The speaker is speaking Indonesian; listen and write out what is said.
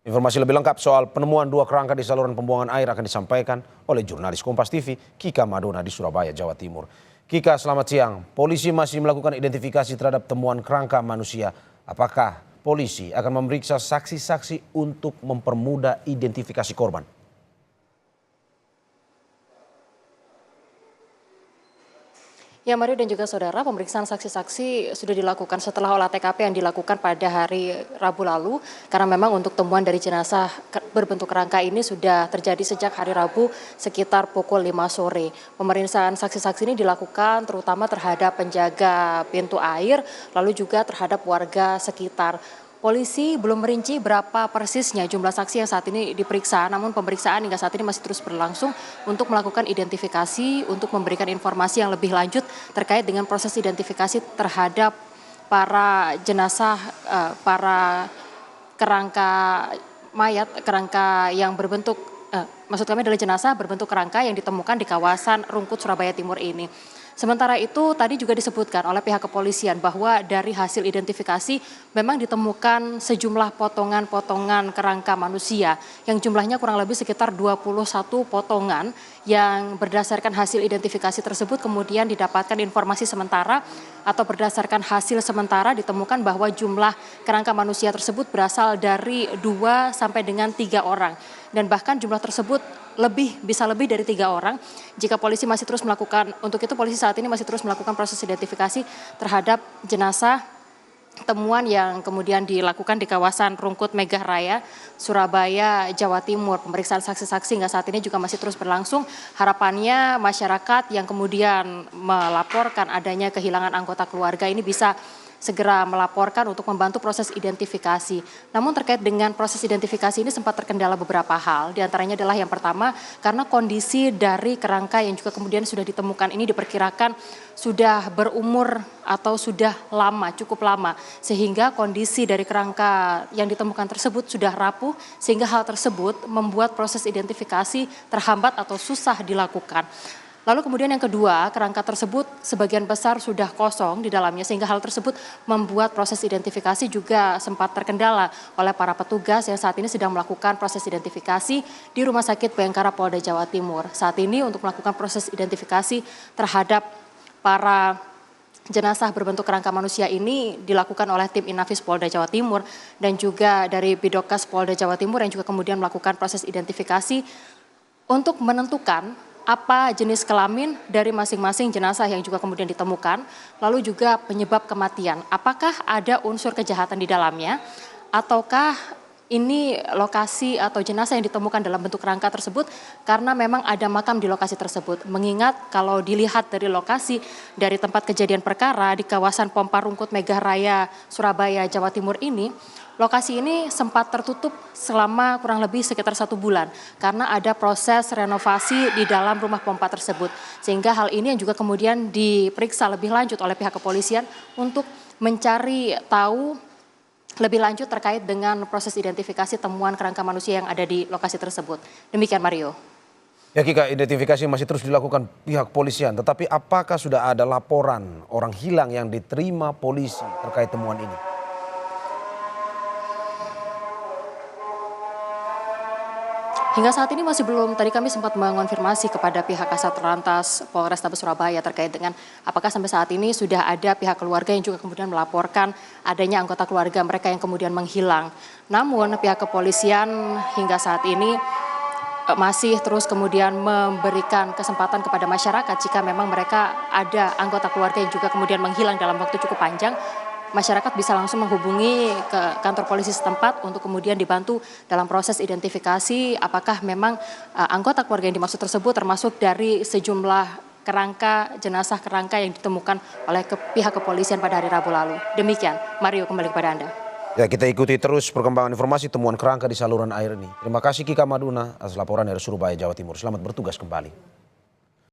Informasi lebih lengkap soal penemuan 2 kerangka di saluran pembuangan air akan disampaikan oleh jurnalis Kompas TV Kika Madona di Surabaya, Jawa Timur. Kika, selamat siang. Polisi masih melakukan identifikasi terhadap temuan kerangka manusia. Apakah polisi akan memeriksa saksi-saksi untuk mempermudah identifikasi korban? Ya, Mario dan juga saudara, pemeriksaan saksi-saksi sudah dilakukan setelah olah TKP yang dilakukan pada hari Rabu lalu. Karena memang untuk temuan dari jenazah berbentuk kerangka ini sudah terjadi sejak hari Rabu sekitar pukul 5 sore. Pemeriksaan saksi-saksi ini dilakukan terutama terhadap penjaga pintu air, lalu juga terhadap warga sekitar. Polisi belum merinci berapa persisnya jumlah saksi yang saat ini diperiksa, namun pemeriksaan hingga saat ini masih terus berlangsung untuk melakukan identifikasi, untuk memberikan informasi yang lebih lanjut terkait dengan proses identifikasi terhadap para jenazah, para kerangka mayat, kerangka yang berbentuk, maksud kami adalah jenazah berbentuk kerangka yang ditemukan di kawasan Rungkut, Surabaya Timur ini. Sementara itu tadi juga disebutkan oleh pihak kepolisian bahwa dari hasil identifikasi memang ditemukan sejumlah potongan-potongan kerangka manusia yang jumlahnya kurang lebih sekitar 21 potongan yang berdasarkan hasil identifikasi tersebut kemudian didapatkan informasi sementara atau berdasarkan hasil sementara ditemukan bahwa jumlah kerangka manusia tersebut berasal dari 2 sampai dengan 3 orang. Dan bahkan jumlah tersebut bisa lebih dari 3 orang jika polisi masih terus melakukan, untuk itu polisi saat ini masih terus melakukan proses identifikasi terhadap jenazah temuan yang kemudian dilakukan di kawasan Rungkut Megah Raya, Surabaya, Jawa Timur. Pemeriksaan saksi-saksi hingga saat ini juga masih terus berlangsung. Harapannya masyarakat yang kemudian melaporkan adanya kehilangan anggota keluarga ini bisa segera melaporkan untuk membantu proses identifikasi. Namun terkait dengan proses identifikasi ini sempat terkendala beberapa hal. Di antaranya adalah yang pertama, karena kondisi dari kerangka yang juga kemudian sudah ditemukan ini diperkirakan sudah berumur atau sudah lama, cukup lama. Sehingga kondisi dari kerangka yang ditemukan tersebut sudah rapuh, sehingga hal tersebut membuat proses identifikasi terhambat atau susah dilakukan. Lalu kemudian yang kedua, kerangka tersebut sebagian besar sudah kosong di dalamnya sehingga hal tersebut membuat proses identifikasi juga sempat terkendala oleh para petugas yang saat ini sedang melakukan proses identifikasi di Rumah Sakit Bayangkara Polda Jawa Timur. Saat ini untuk melakukan proses identifikasi terhadap para jenazah berbentuk kerangka manusia ini dilakukan oleh tim Inafis Polda Jawa Timur dan juga dari Bidokas Polda Jawa Timur yang juga kemudian melakukan proses identifikasi untuk menentukan apa jenis kelamin dari masing-masing jenazah yang juga kemudian ditemukan, lalu juga penyebab kematian. Apakah ada unsur kejahatan di dalamnya, ataukah ini lokasi atau jenazah yang ditemukan dalam bentuk kerangka tersebut karena memang ada makam di lokasi tersebut. Mengingat kalau dilihat dari lokasi dari tempat kejadian perkara di kawasan Pompa Rungkut Megah Raya, Surabaya, Jawa Timur ini, lokasi ini sempat tertutup selama kurang lebih sekitar 1 bulan karena ada proses renovasi di dalam rumah pompa tersebut. Sehingga hal ini yang juga kemudian diperiksa lebih lanjut oleh pihak kepolisian untuk mencari tahu lebih lanjut terkait dengan proses identifikasi temuan kerangka manusia yang ada di lokasi tersebut. Demikian Mario. Ya Kika, identifikasi masih terus dilakukan pihak kepolisian. Tetapi apakah sudah ada laporan orang hilang yang diterima polisi terkait temuan ini? Hingga saat ini masih belum, tadi kami sempat mengonfirmasi kepada pihak Kasat Lantas Polrestabes Surabaya terkait dengan apakah sampai saat ini sudah ada pihak keluarga yang juga kemudian melaporkan adanya anggota keluarga mereka yang kemudian menghilang. Namun pihak kepolisian hingga saat ini masih terus kemudian memberikan kesempatan kepada masyarakat jika memang mereka ada anggota keluarga yang juga kemudian menghilang dalam waktu cukup panjang. Masyarakat bisa langsung menghubungi ke kantor polisi setempat untuk kemudian dibantu dalam proses identifikasi apakah memang anggota keluarga yang dimaksud tersebut termasuk dari sejumlah jenazah kerangka yang ditemukan oleh pihak kepolisian pada hari Rabu lalu. Demikian, Mario, kembali kepada Anda. Ya, kita ikuti terus perkembangan informasi temuan kerangka di saluran air ini. Terima kasih Kika Madona atas laporan dari Surabaya, Jawa Timur. Selamat bertugas kembali.